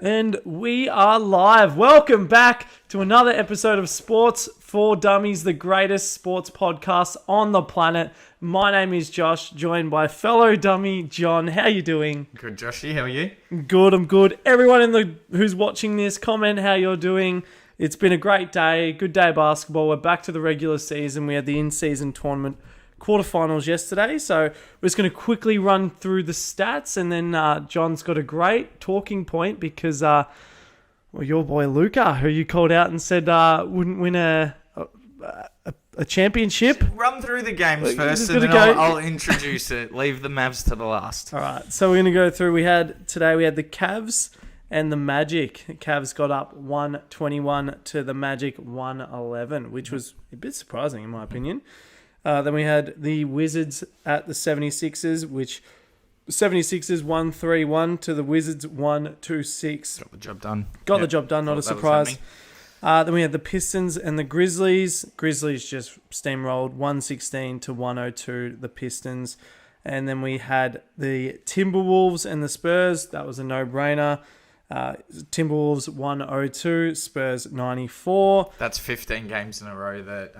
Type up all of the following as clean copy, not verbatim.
And we are live. Welcome back to another episode of Sports for Dummies, the greatest sports podcast on the planet. My name is Josh, joined by fellow dummy John. How you doing? Good, Joshy. How are you? Good, I'm good. Everyone who's watching this, comment how you're doing. It's been a great day, good day of basketball. We're back to the regular season. We had the in-season tournament quarterfinals yesterday, so we're just going to quickly run through the stats, and then John's got a great talking point because your boy Luca, who you called out and said wouldn't win a championship. Run through the games first, and then I'll introduce it. Leave the Mavs to the last. All right, so we're going to go through. We had the Cavs and the Magic. The Cavs got up 121 to the Magic 111, which was a bit surprising in my opinion. Then we had the Wizards at the 76ers, which 76ers 131 to the Wizards 126. Got the job done. The job done, not a surprise. Then we had the Pistons and the Grizzlies. Grizzlies just steamrolled 116 to 102, the Pistons. And then we had the Timberwolves and the Spurs. That was a no-brainer. Timberwolves 102, Spurs 94. That's 15 games in a row that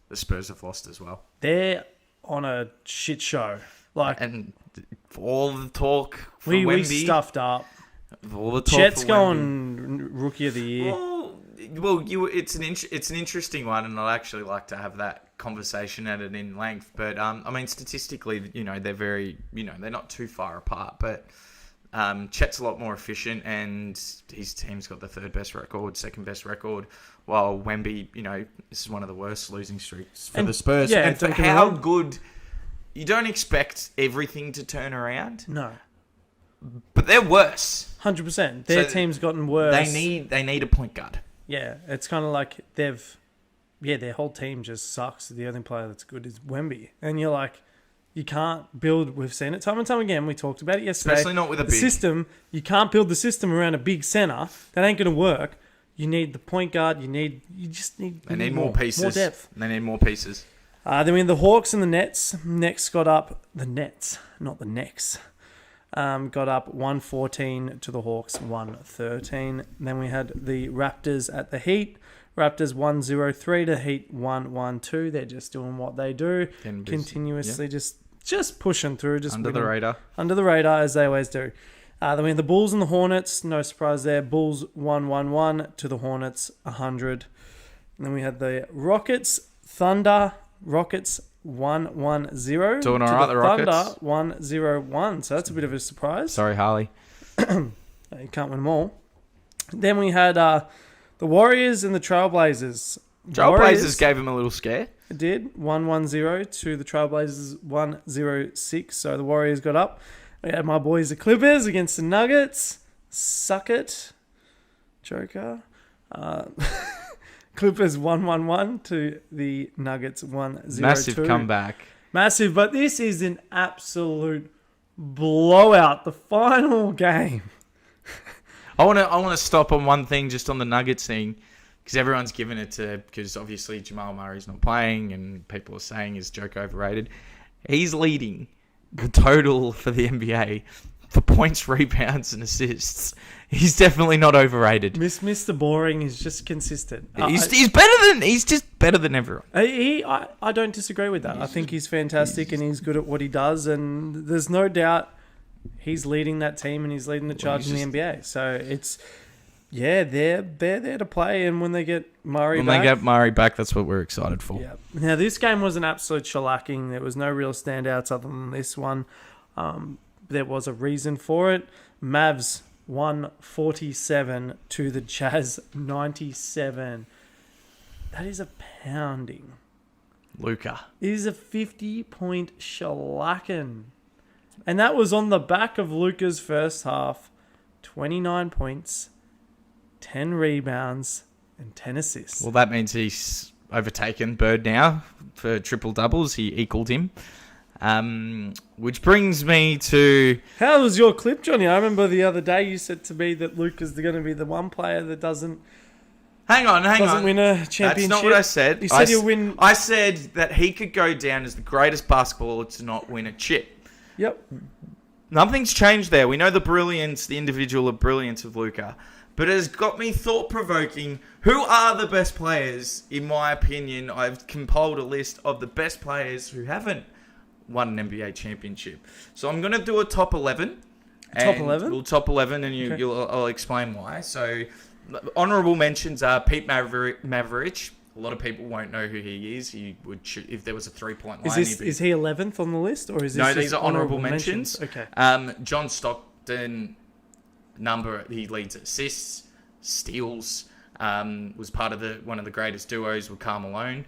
the Spurs have lost as well. They're on a shit show. And for all the talk for we Wemby, stuffed up. All the talk Chet's for going Rookie of the Year. Well, it's an interesting one, and I'd actually like to have that conversation at it in length. But I mean, statistically, they're very, they're not too far apart. But Chet's a lot more efficient, and his team's got the second best record. While Wemby, this is one of the worst losing streaks for the Spurs. Yeah, and for how good, you don't expect everything to turn around. No. But they're worse. 100%. Their team's gotten worse. They need a point guard. Yeah, it's kind of like their whole team just sucks. The only player that's good is Wemby. And you're like, you can't build, we've seen it time and time again. We talked about it yesterday. Especially not with a big system. You can't build the system around a big center. That ain't going to work. You need the point guard. They need more pieces. More depth. They need more pieces. Then we had the Hawks and the Nets. Next got up, the Nets, not the Necks. Got up 114 to the Hawks, 113. Then we had the Raptors at the Heat. Raptors 103 to Heat 112. They're just doing what they do. Continuously, just pushing through. Just under the radar. Under the radar, as they always do. Then we had the Bulls and the Hornets. No surprise there. Bulls 111 to the Hornets 100. And then we had the Rockets, Thunder. Rockets 110. Doing all right, the Rockets. Thunder 101. So that's a bit of a surprise. Sorry, Harley. You can't win them all. Then we had the Warriors and the Trailblazers. Trailblazers gave him a little scare. It did. 110 to the Trailblazers 106. So the Warriors got up. We had my boys the Clippers against the Nuggets. Suck it, Joker. Clippers 111 to the Nuggets 102. Massive comeback. Massive, but this is an absolute blowout. The final game. I want to stop on one thing, just on the Nuggets thing, because everyone's given it because obviously Jamal Murray's not playing, and people are saying is Joker overrated. He's leading the total for the NBA for points, rebounds, and assists. He's definitely not overrated. Mr. Boring is just consistent. He's just better than everyone. I don't disagree with that. I think he's fantastic and he's good at what he does, and there's no doubt he's leading that team and he's leading the charge in the NBA. So it's they're there to play, and when they get Murray back, that's what we're excited for. Yeah. Now this game was an absolute shellacking. There was no real standouts other than this one. There was a reason for it. Mavs 147 to the Jazz 97. That is a pounding. Luka. It is a 50-point shellacking. And that was on the back of Luka's first half. 29 points, 10 rebounds, and 10 assists. Well, that means he's overtaken Bird now for triple doubles. He equaled him. Which brings me to... How was your clip, Johnny? I remember the other day you said to me that Luka's going to be the one player that doesn't Hang on. Win a championship. That's not what I said. You said he'll win. I said that he could go down as the greatest basketballer to not win a chip. Yep. Nothing's changed there. We know the brilliance, the individual brilliance of Luka. But it has got me thought-provoking. Who are the best players? In my opinion, I've compiled a list of the best players who haven't won an NBA championship. So I'm going to do a top 11. Top 11? We'll top 11, and I'll explain why. So honourable mentions are Pete Maravich. A lot of people won't know who he is. He would if there was a 3-point line. Is he 11th on the list, or is this no? just These are honourable mentions. Okay. John Stockton, he leads assists, steals. Was part of one of the greatest duos with Karl Malone.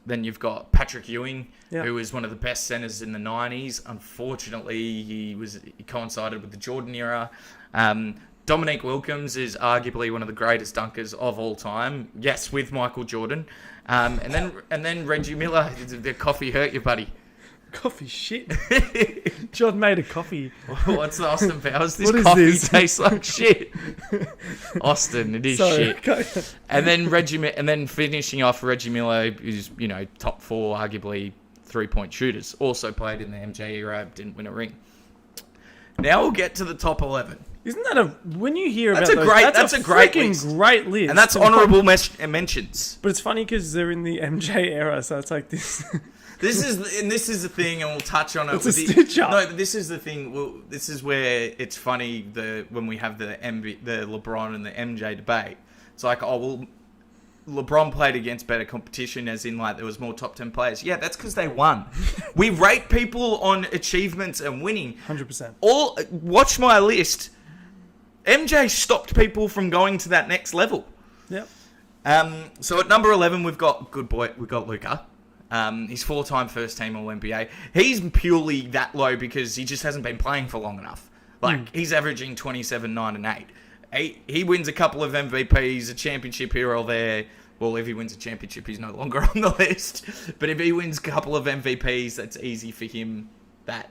Then you've got Patrick Ewing, who was one of the best centers in the 90s. Unfortunately, he coincided with the Jordan era. Dominique Wilkins is arguably one of the greatest dunkers of all time. Yes, with Michael Jordan. And then Reggie Miller. Did the coffee hurt you, buddy? Coffee shit. John made a coffee. What's the Austin Powers? This What is coffee this? tastes like shit. Austin, it is shit. Okay. And then finishing off, Reggie Miller is, top 4, arguably 3-point shooters. Also played in the MJ era, didn't win a ring. Now we'll get to the top 11. Isn't that when you hear That's about that's a great list. great list. And that's honourable mentions. But it's funny because they're in the MJ era, so it's like this. This is the thing, and we'll touch on it. It's a stitch up. No, but this is the thing. This is where it's funny when we have the LeBron and the MJ debate. It's like, LeBron played against better competition, as in like there was more top 10 players. Yeah, that's because they won. We rate people on achievements and winning. 100%. Watch my list. MJ stopped people from going to that next level. Yep. So at number 11, we've got Luka. He's 4-time first team All-NBA. He's purely that low because he just hasn't been playing for long enough. He's averaging 27, 9, and 8. He wins a couple of MVPs, a championship here or there. Well, if he wins a championship, he's no longer on the list. But if he wins a couple of MVPs, that's easy for him that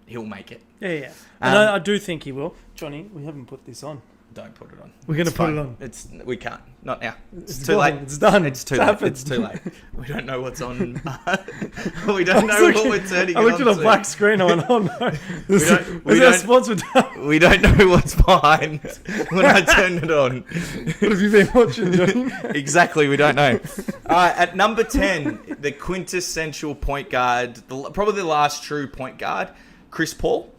he'll make it. Yeah. And I do think he will. Johnny, we haven't put this on. Don't put it on. We're going to put it on. We can't. Not now. It's too late. It's done. It's too late. It's too late. We don't know what's on. We don't know what we're turning it on. I looked at a black screen. I went, oh no. We Our sponsor done. We don't know what's behind when I turned it on. What have you been watching, Johnny? Exactly. We don't know. All right. At number 10, the quintessential point guard, probably the last true point guard, Chris Paul.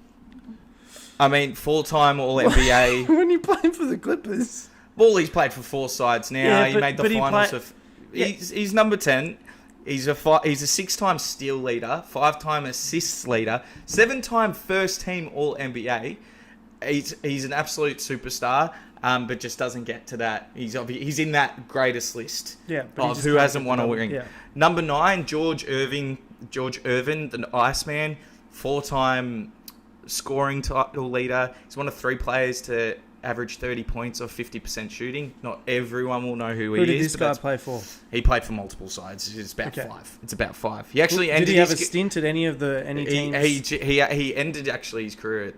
I mean, 4-time All-NBA. When you playing for the Clippers. Well, he's played for 4 sides now. Yeah, he made the finals. He's number 10. He's a 6-time steal leader, 5-time assists leader, 7-time first-team All-NBA. He's an absolute superstar, but just doesn't get to that. He's in that greatest list of who hasn't won a ring. Yeah. Number 9, George Irvin, the Iceman, 4-time scoring title leader. He's one of 3 players to average 30 points or 50% shooting. Not everyone will know who he is. Who did this guy play for? He played for multiple sides. It's about 5. It's about 5. He actually ended. Did he have a stint at any teams? He ended actually his career at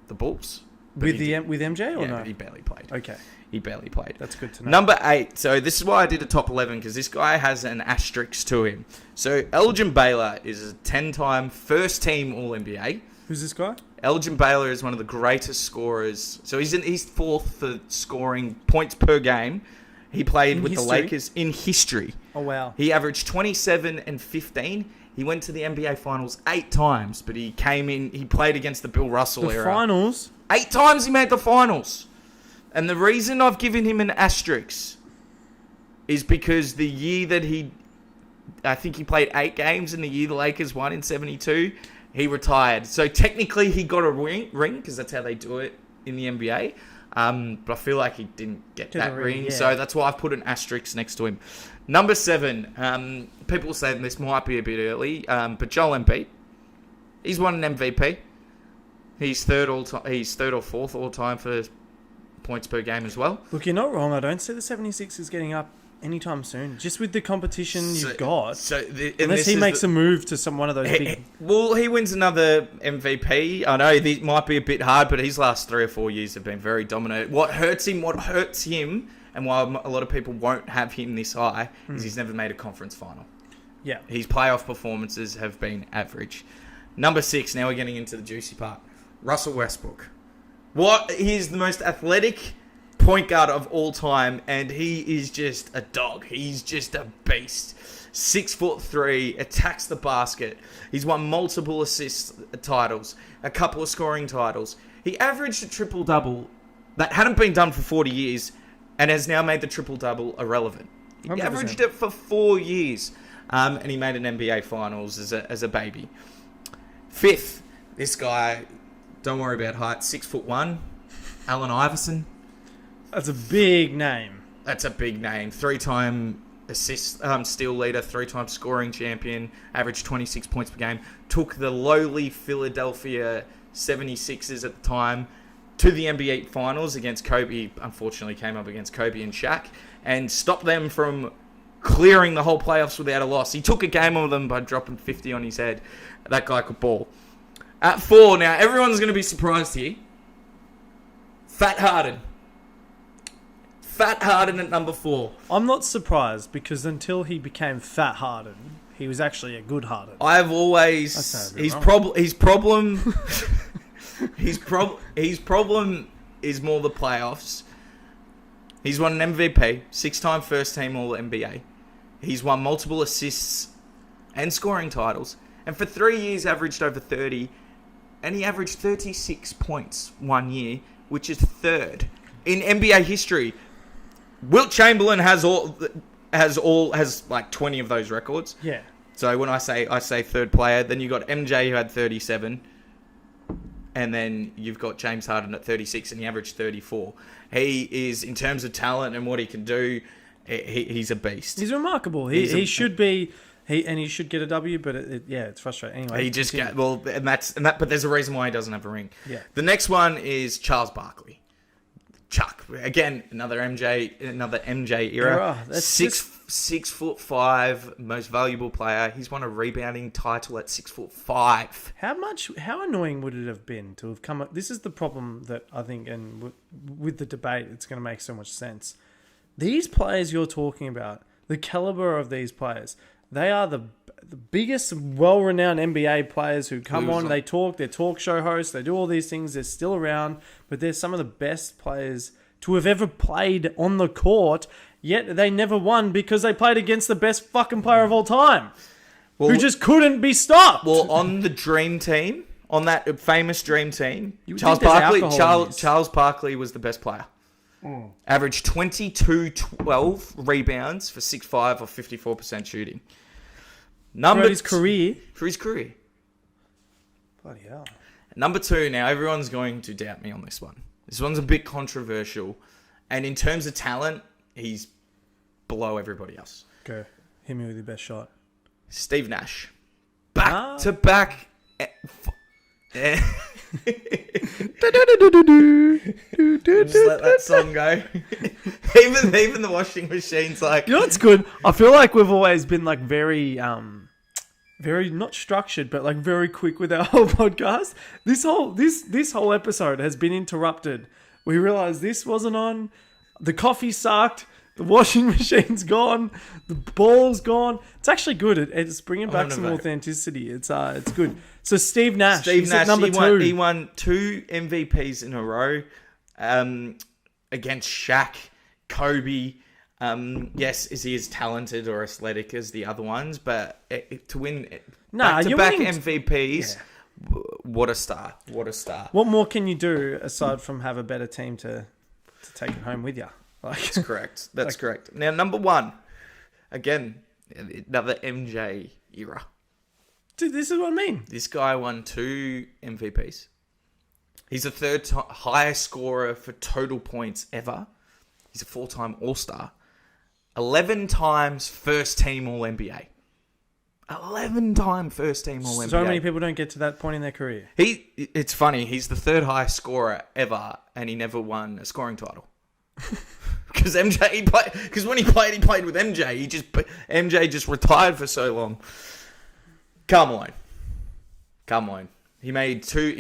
the Bulls with MJ or no? He barely played. Okay. He barely played. That's good to know. Number 8. So this is why I did a top 11, because this guy has an asterisk to him. So Elgin Baylor is a 10-time first-team All-NBA. Who's this guy? Elgin Baylor is one of the greatest scorers. So he's 4th for scoring points per game. He played with the Lakers in history. Oh, wow. He averaged 27 and 15. He went to the NBA Finals 8 times, but he played against the Bill Russell era. The finals? 8 times he made the finals. And the reason I've given him an asterisk is because the year that I think he played 8 games in the year the Lakers won in 72, he retired. So technically he got a ring because that's how they do it in the NBA. But I feel like he didn't get that ring. Yeah. So that's why I've put an asterisk next to him. Number 7. People say this might be a bit early, but Joel Embiid. He's won an MVP. He's third or 4th all time for points per game as well. Look, you're not wrong. I don't see the 76ers getting up anytime soon. Just with the competition you've got. Unless he makes a move to one of those big... Well, he wins another MVP. I know it might be a bit hard, but his last 3 or 4 years have been very dominant. What hurts him, and why a lot of people won't have him this high, is he's never made a conference final. Yeah. His playoff performances have been average. Number 6, now we're getting into the juicy part. Russell Westbrook. He's the most athletic point guard of all time, and he is just a dog. He's just a beast. 6'3", attacks the basket. He's won multiple assist titles, a couple of scoring titles. He averaged a triple-double that hadn't been done for 40 years and has now made the triple-double irrelevant. He 100%. averaged it for 4 years, and he made an NBA Finals as a baby. Fifth, this guy, don't worry about height, 6'1", Allen Iverson. That's a big name. That's a big name. 3-time steal leader, 3-time scoring champion, averaged 26 points per game. Took the lowly Philadelphia 76ers at the time to the NBA Finals against Kobe. Unfortunately, came up against Kobe and Shaq and stopped them from clearing the whole playoffs without a loss. He took a game on them by dropping 50 on his head. That guy could ball. At 4, now everyone's going to be surprised here. Fat Harden. Fat Harden at number 4. I'm not surprised because until he became Fat Harden, he was actually a good Harden. I've always his problem is more the playoffs. He's won an MVP, 6-time first team All NBA. He's won multiple assists and scoring titles, and for 3 years averaged over 30, and he averaged 36 points 1 year, which is third in NBA history. Wilt Chamberlain has like 20 of those records. Yeah. So when I say third player, then you got MJ who had 37, and then you've got James Harden at 36, and he averaged 34. He is, in terms of talent and what he can do, he's a beast. He's remarkable. He should be. He should get a W, but it's frustrating. Anyway, he just got but there's a reason why he doesn't have a ring. Yeah. The next one is Charles Barkley. Chuck, again, another MJ era. That's 6'5", most valuable player. He's won a rebounding title at 6'5". How annoying would it have been to have come up? This is the problem that I think, and with the debate, it's going to make so much sense. These players you're talking about, the caliber of these players, they are the biggest, well-renowned NBA players who come on, they talk, they're talk show hosts, they do all these things, they're still around, but they're some of the best players to have ever played on the court, yet they never won because they played against the best fucking player of all time, who just couldn't be stopped. Well, on the Dream Team, on that famous Dream Team, Charles Barkley was the best player. Averaged 22-12 rebounds for 6'5" or 54% shooting. For his career. Bloody hell. Number 2, now everyone's going to doubt me on this one. This one's a bit controversial. And in terms of talent, he's below everybody else. Go. Hit me with your best shot. Steve Nash. Back to back. Just let that song go. even the washing machine's like... You know what's good? I feel like we've always been like very not structured, but like very quick with our whole podcast. This whole episode has been interrupted. We realized this wasn't on. The coffee sucked. The washing machine's gone. The ball's gone. It's actually good. It's bringing back some authenticity. It's good. So Steve Nash, number 2. He won 2 MVPs in a row against Shaq, Kobe. Yes, is he as talented or athletic as the other ones? But to win back-to-back MVPs, what a star. What a star. What more can you do aside from have a better team to take it home with you? That's correct. That's correct. Now, number 1, again, another MJ era. Dude, this is what I mean. This guy won 2 MVPs. He's the third highest scorer for total points ever. He's a 4-time All-Star. 11 times first team All-NBA. 11-time first team All-NBA. So many people don't get to that point in their career. It's funny. He's the third highest scorer ever, and he never won a scoring title. Because when he played with MJ. MJ just retired for so long. Come on. He made two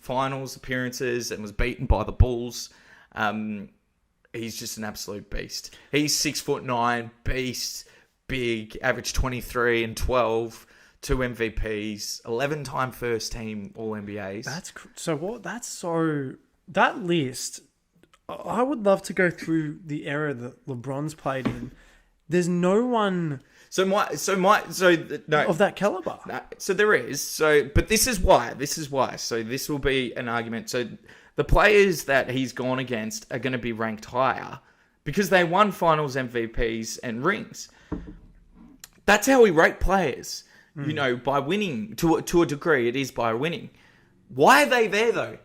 finals appearances and was beaten by the Bulls. He's just an absolute beast. He's 6'9", beast, big, averaged 23 and 12, 2 MVPs, 11-time first team All NBAs. That list. I would love to go through the era that LeBron's played in. There's no one no, of that caliber. no, so there is. But this is why. So this will be an argument. So the players that he's gone against are going to be ranked higher because they won Finals MVPs and rings. That's how we rate players. You know, by winning to a degree, it is by winning. Why are they there though?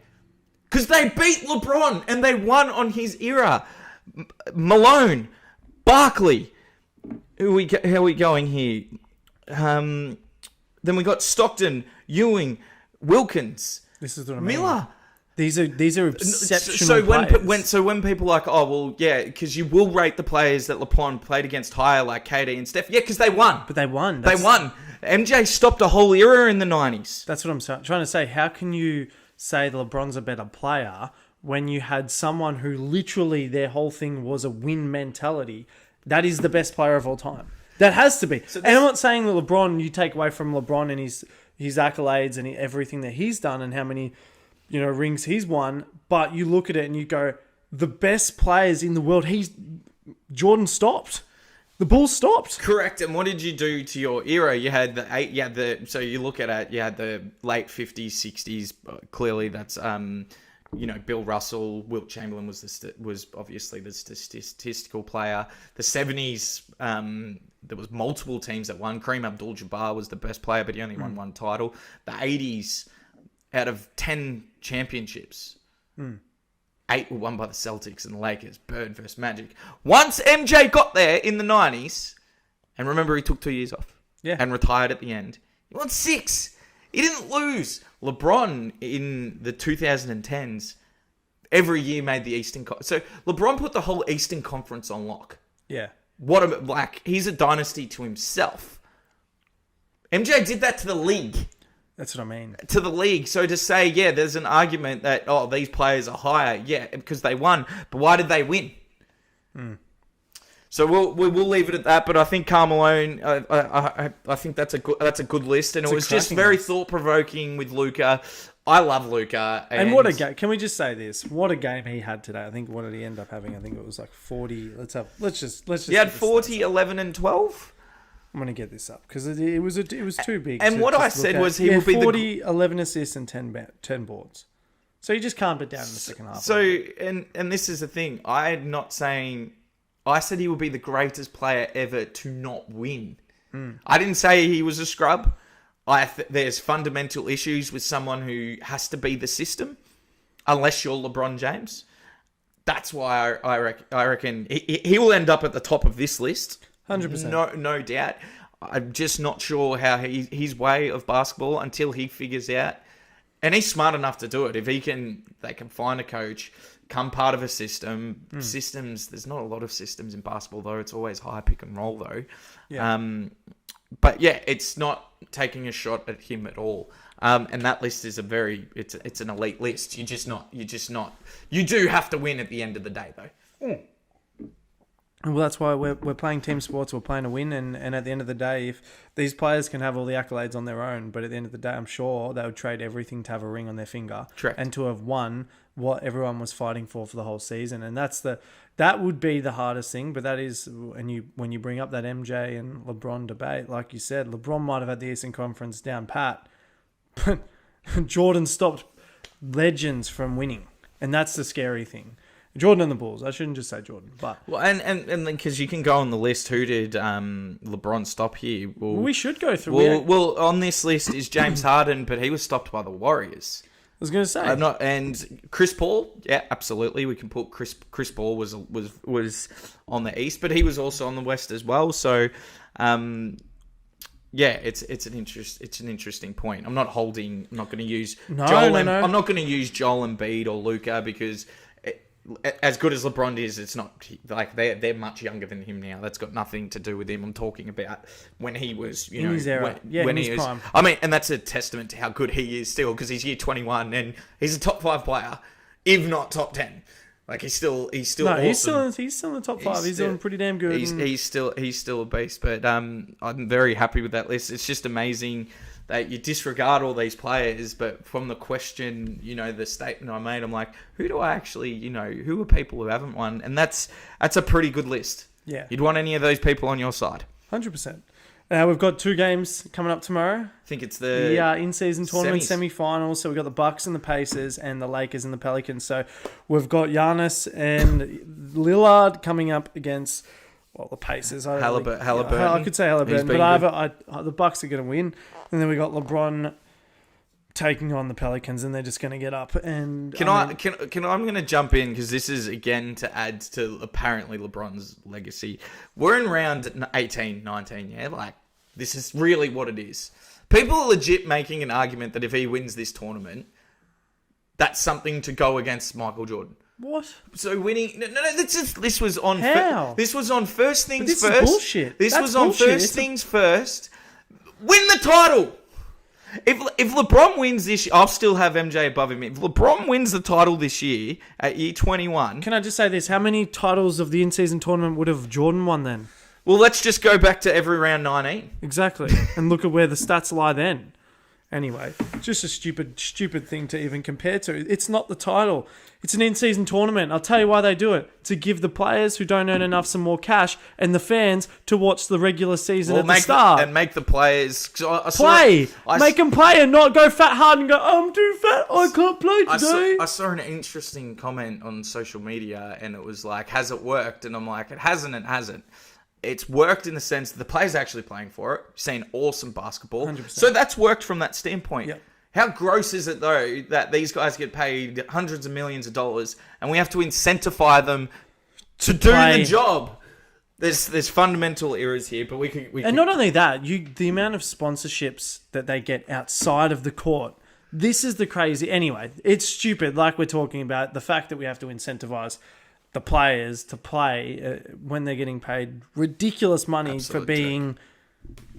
Because they beat LeBron and they won on his era. Malone, Barkley. How are we going here? Then we got Stockton, Ewing, Wilkins, This is what I mean. Miller. These are exceptional So players. when people are like, oh well, yeah, because you will rate the players that LeBron played against higher, like KD and Steph. Yeah, because they won. But they won. They won. MJ stopped a whole era in the 90s. That's what I'm trying to say. How can you say that LeBron's a better player when you had someone who literally their whole thing was a win mentality? That is the best player of all time. That has to be. And I'm not saying that LeBron, you take away from LeBron and his accolades and everything that he's done and how many, rings he's won, but you look at it and you go, the best players in the world, Jordan stopped. The Bulls stopped. Correct. And what did you do to your era? You had so you look at it, you had the late 50s, 60s. Clearly that's, Bill Russell, Wilt Chamberlain was obviously the statistical player. The 70s, there was multiple teams that won. Kareem Abdul-Jabbar was the best player, but he only won one title. The 80s, out of 10 championships, 8 were won by the Celtics and the Lakers. Bird versus Magic. Once MJ got there in the 90s, and remember he took 2 years off and retired at the end, he won 6. He didn't lose. LeBron in the 2010s every year made the Eastern Conference. So LeBron put the whole Eastern Conference on lock. Yeah. He's a dynasty to himself. MJ did that to the league. That's what I mean. To the league. So to say, yeah, there's an argument that, these players are higher. Yeah, because they won. But why did they win? So we'll leave it at that. But I think Karl Malone, I think that's a good list. And it was just very thought-provoking with Luka. I love Luka. And what a game. Can we just say this? What a game he had today. I think, what did he end up having? I think it was like 40. Let's just. He had 40, 11, and 12. I'm going to get this up because it was too big. And what I said was he would be 40, 11 assists and 10 boards. So he just calmed it down in the second half. So, and this is the thing. I'm not saying... I said he would be the greatest player ever to not win. I didn't say he was a scrub. There's fundamental issues with someone who has to be the system, unless you're LeBron James. That's why I reckon he will end up at the top of this list. 100%. No doubt. I'm just not sure how his way of basketball until he figures out. And he's smart enough to do it. If they can find a coach, become part of a system. Systems, there's not a lot of systems in basketball, though. It's always high pick and roll, though. Yeah. But yeah, it's not taking a shot at him at all. And that list is it's an elite list. You do have to win at the end of the day, though. Well, that's why we're playing team sports. We're playing to win, and at the end of the day, if these players can have all the accolades on their own, but at the end of the day, I'm sure they would trade everything to have a ring on their finger. Correct. And to have won what everyone was fighting for the whole season. And that would be the hardest thing. But that is, when you bring up that MJ and LeBron debate, like you said, LeBron might have had the Eastern Conference down pat, but Jordan stopped legends from winning, and that's the scary thing. Jordan and the Bulls. I shouldn't just say Jordan, but and then because you can go on the list, who did LeBron stop here? Well, we should go through. Well, on this list is James Harden, but he was stopped by the Warriors. I was going to say, and Chris Paul. Yeah, absolutely. We can put Chris Paul was on the East, but he was also on the West as well. So, yeah, it's an interesting point. I'm not going to use I'm not going to use Joel Embiid or Luka because. As good as LeBron is, it's not like they're much younger than him now. That's got nothing to do with him. I'm talking about when he was, in his era, when he was prime. I mean, and that's a testament to how good he is still because he's year 21 and he's a top 5 player, if not top 10. Like he's still No, awesome. he's still in the top 5. He's doing pretty damn good. He's still a beast. But I'm very happy with that list. It's just amazing that you disregard all these players, but from the question, the statement I made, I'm like, who do I actually, who are people who haven't won? And that's a pretty good list. Yeah. You'd want any of those people on your side. 100%. We've got 2 games coming up tomorrow. I think it's the in-season tournament semi-finals. So we've got the Bucks and the Pacers and the Lakers and the Pelicans. So we've got Giannis and Lillard coming up against, the Pacers. Halliburton. I could say Halliburton, but the Bucks are going to win. And then we got LeBron taking on the Pelicans, and they're just going to get up. And I'm going to jump in because this is again to add to apparently LeBron's legacy. We're in round 18, 19, yeah. Like this is really what it is. People are legit making an argument that if he wins this tournament, that's something to go against Michael Jordan. What? So winning? No. This was on. How? This was on first things this first. Is bullshit. This That's was on bullshit. first things first. Win the title. If LeBron wins this year, I'll still have MJ above him. If LeBron wins the title this year at year 21... Can I just say this? How many titles of the in-season tournament would have Jordan won then? Well, let's just go back to every round 19. Exactly. And look at where the stats lie then. Anyway, just a stupid thing to even compare to. It's not the title. It's an in-season tournament. I'll tell you why they do it. To give the players who don't earn enough some more cash and the fans to watch the regular season at the start. And make the players... Make them play and not go fat hard and go, I'm too fat, I can't play today. I saw an interesting comment on social media and it was like, has it worked? And I'm like, it hasn't. It's worked in the sense that the players are actually playing for it, seeing awesome basketball. 100%. So that's worked from that standpoint. Yep. How gross is it, though, that these guys get paid hundreds of millions of dollars and we have to incentivize them to do the job? There's fundamental errors here, but we could... And not only that, the amount of sponsorships that they get outside of the court, this is the crazy... Anyway, it's stupid, like we're talking about, the fact that we have to incentivize the players to play when they're getting paid ridiculous money for being...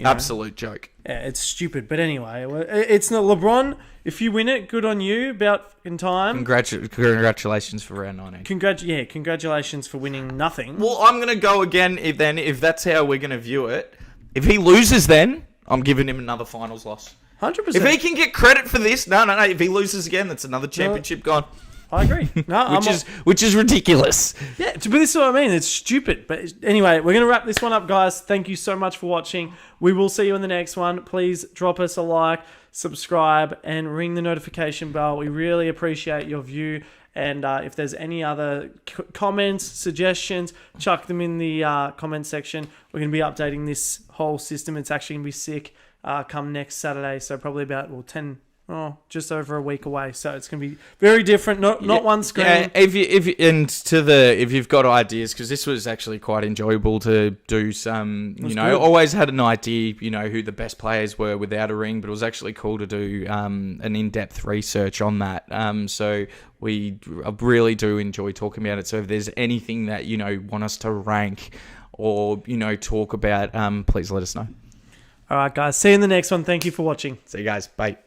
Absolute joke. Yeah, it's stupid. But anyway, it's not LeBron. If you win it, good on you. About in time. Congratulations for round 19. Congratulations for winning nothing. Well, I'm going to go again if that's how we're going to view it. If he loses then, I'm giving him another finals loss. 100%. If he can get credit for this, no. If he loses again, that's another championship gone. I agree. No, which is ridiculous. Yeah, but this is what I mean. It's stupid. But anyway, we're going to wrap this one up, guys. Thank you so much for watching. We will see you in the next one. Please drop us a like, subscribe, and ring the notification bell. We really appreciate your view. And if there's any other comments, suggestions, chuck them in the comment section. We're going to be updating this whole system. It's actually going to be sick come next Saturday. So probably about just over a week away, so it's going to be very different. Not one screen. Yeah, if you've got ideas, because this was actually quite enjoyable to do. Some, good. Always had an idea, who the best players were without a ring, but it was actually cool to do an in-depth research on that. So we really do enjoy talking about it. So if there's anything that want us to rank or talk about, please let us know. All right, guys. See you in the next one. Thank you for watching. See you guys. Bye.